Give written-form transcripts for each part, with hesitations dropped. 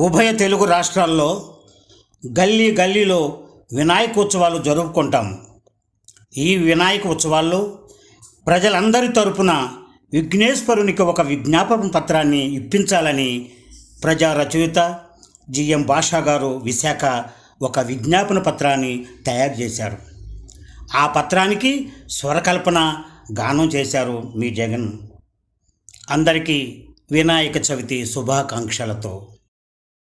ఉభయ తెలుగు రాష్ట్రాల్లో గల్లీ గల్లీలో వినాయకోత్సవాలు జరుపుకుంటాము. ఈ వినాయక ఉత్సవాల్లో ప్రజలందరి తరపున విఘ్నేశ్వరునికి ఒక విజ్ఞాపన పత్రాన్ని ఇప్పించాలని ప్రజా రచయిత జిఎం భాషా గారు విశాఖ ఒక విజ్ఞాపన పత్రాన్ని తయారు చేశారు. ఆ పత్రానికి స్వరకల్పన గానం చేశారు మీ జగన్. అందరికీ వినాయక చవితి శుభాకాంక్షలతో.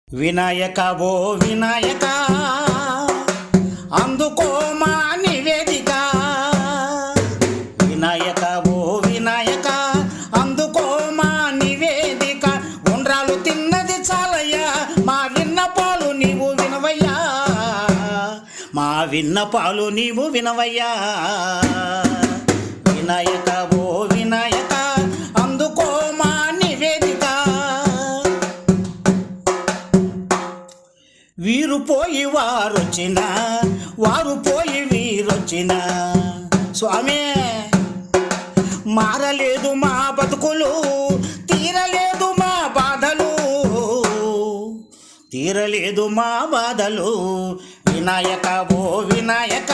వినాయక ఓ వినాయక అందుకో మా నివేదిక, వినాయక ఓ వినాయక అందుకో మా నివేదిక, ఉండ్రాలు తిన్నది చాలయ్యా మా విన్నపాలు నీవు వినవయ్యా, మా విన్నపాలు నీవు వినవయ్యా. వినాయక ఓ వినాయక అందుకో మా నివేదిక, వీరు పోయి వారొచ్చిన వారు పోయి వీరొచ్చిన స్వామి, మారలేదు మా బతుకులు తీరలేదు మా బాధలు, తీరలేదు మా బాధలు. వినాయక ఓ వినాయక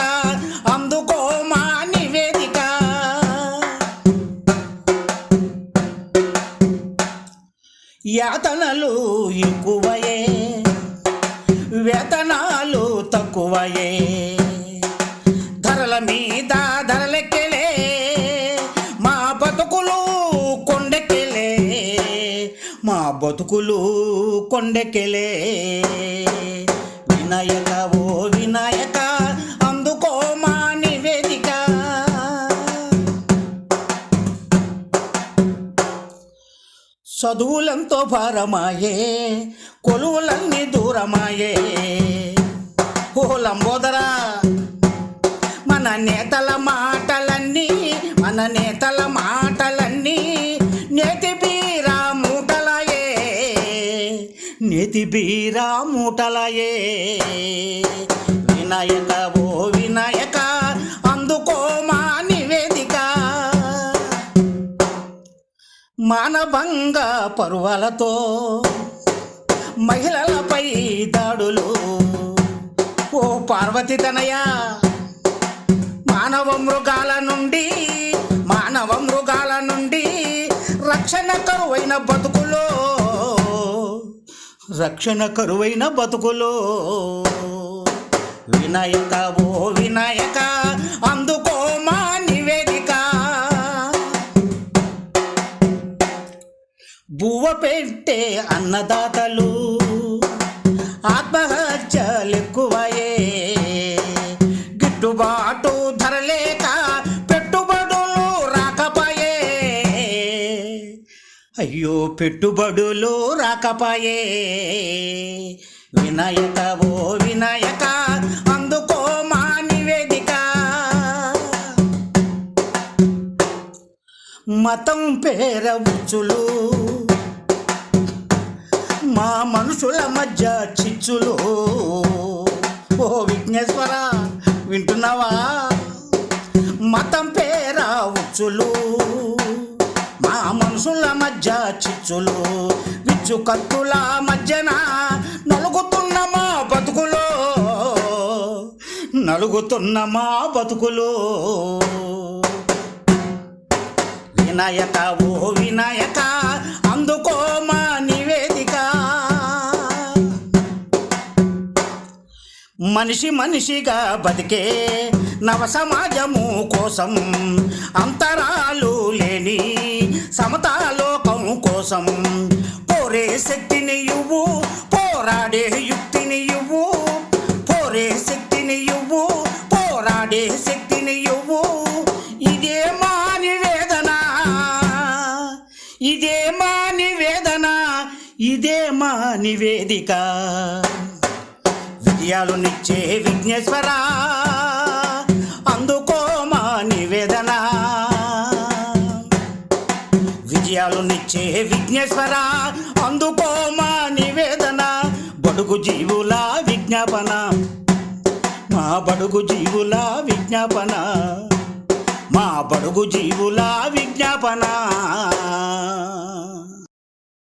అందుకో మా నివేదిక, యాతనలు ఎక్కువయే వేతనాలు తక్కువయే, ధరల మీద ధరలెక్కలే మా బతుకులు కొండెక్కెలే, మా బతుకులు కొండెక్కెలే. వినాయక ఓ వినాయక అందుకో మా నివేదిక, చదువులంతో భారమాయే కొలువులన్నీ దూరమాయే. ఓ లంబోదరా మన నేతల మాటలన్నీ నేతి బీరా మూటలయే, నేతి బీరా మూటలయే. వినాయక ఓ వినాయక అందుకో మా నివేదిక, మానభంగ పరువాలతో మహిళలపై దాడులు. ఓ పార్వతి తనయ మానవ మృగాల నుండి రక్షణ కరువైన బతుకులో, రక్షణ కరువైన బతుకులో. వినాయక ఓ వినాయక అందుకో మా నివేదిక, బువ్వ పెట్టే అన్నదాతలు ఆత్మహత్యలెక్కువయే, గిట్టుబాటు ధర లేక పెట్టుబడులు రాకపాయే, అయ్యో పెట్టుబడులు రాకపాయే. వినాయక ఓ వినాయక అందుకో మా నివేదిక, మతం పేర ఉచ్చులు మా మనుషుల మధ్య చిచ్చులు. ఓ విఘ్నేశ్వర వింటున్నావా? మతం పేర ఉచ్చులు మా మనుషుల మధ్య చిచ్చులు, విచ్చు కత్తుల మధ్యన నలుగుతున్న మా బతుకులో, నలుగుతున్న మా బతుకులో. వినాయక ఓ వినాయక అందుకో మా నివేదిక, మనిషి మనిషిగా బతికే నవ సమాజము కోసం, అంతరాలు లేని సమతాలోకం కోసం, పోరే శక్తిని ఇవ్వు పోరాడే యుక్తిని ఇవ్వు, పోరే శక్తిని ఇవ్వు పోరాడే శక్తిని ఇవ్వు. ఇదే మా నివేదన, ఇదే మా నివేదన, ఇదే మా నివేదిక. విజయాలు నిచ్చే విఘ్నేశ్వర అందుకో మా నివేదన, విజయాలు నిచ్చే విఘ్నేశ్వర అందుకో మా నివేదన. బడుగు జీవుల విజ్ఞాపన, మా బడుగు జీవుల విజ్ఞాపన, మా బడుగు జీవుల విజ్ఞాపన.